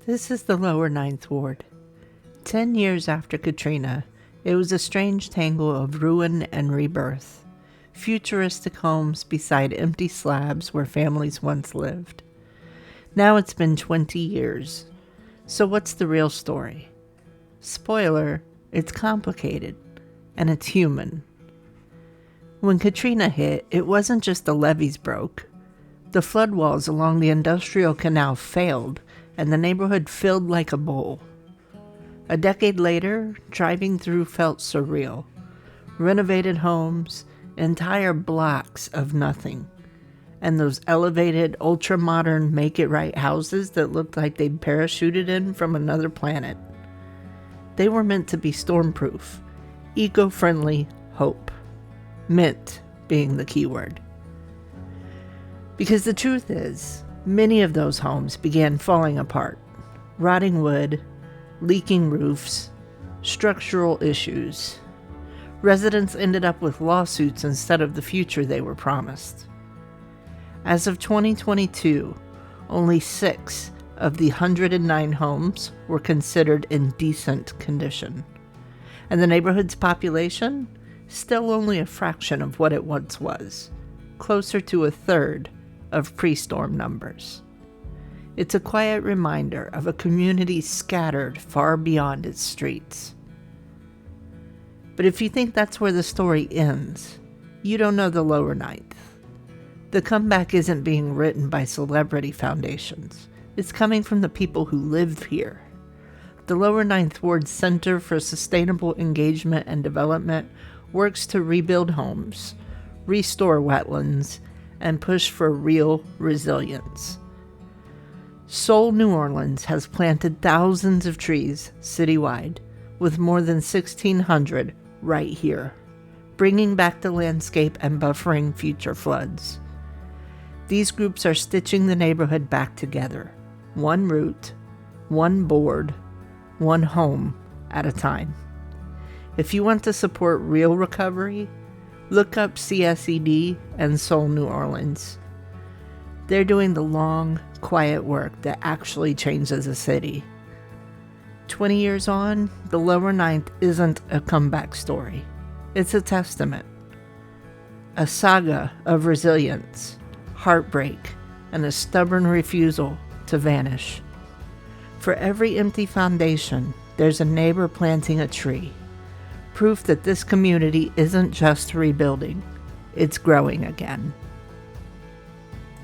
This is the lower Ninth Ward. 10 years after Katrina, it was a strange tangle of ruin and rebirth. Futuristic homes beside empty slabs where families once lived. Now it's been 20 years. So what's the real story? Spoiler, it's complicated, and it's human. When Katrina hit, it wasn't just the levees broke. The flood walls along the Industrial Canal failed, and the neighborhood filled like a bowl. A decade later, driving through felt surreal. Renovated homes, entire blocks of nothing, and those elevated, ultra-modern make-it-right houses that looked like they'd parachuted in from another planet. They were meant to be stormproof, eco-friendly hope. Meant being the key word. Because the truth is, many of those homes began falling apart. Rotting wood, leaking roofs, structural issues. Residents ended up with lawsuits instead of the future they were promised. As of 2022, only 6 of the 109 homes were considered in decent condition. And the neighborhood's population? Still only a fraction of what it once was, closer to a third of pre-storm numbers. It's a quiet reminder of a community scattered far beyond its streets. But if you think that's where the story ends, you don't know the lower ninth. The comeback isn't being written by celebrity foundations. It's coming from the people who live here. The Lower Ninth Ward Center for Sustainable Engagement and Development works to rebuild homes, restore wetlands, and push for real resilience. S.O.U.L New Orleans has planted thousands of trees citywide, with more than 1,600 right here, bringing back the landscape and buffering future floods. These groups are stitching the neighborhood back together, one route, one board, one home at a time. If you want to support real recovery, look up CSED and S.O.U.L New Orleans. They're doing the long, quiet work that actually changes a city. 20 years on, the Lower Ninth isn't a comeback story. It's a testament. A saga of resilience, heartbreak, and a stubborn refusal to vanish. For every empty foundation, there's a neighbor planting a tree. Proof that this community isn't just rebuilding, it's growing again.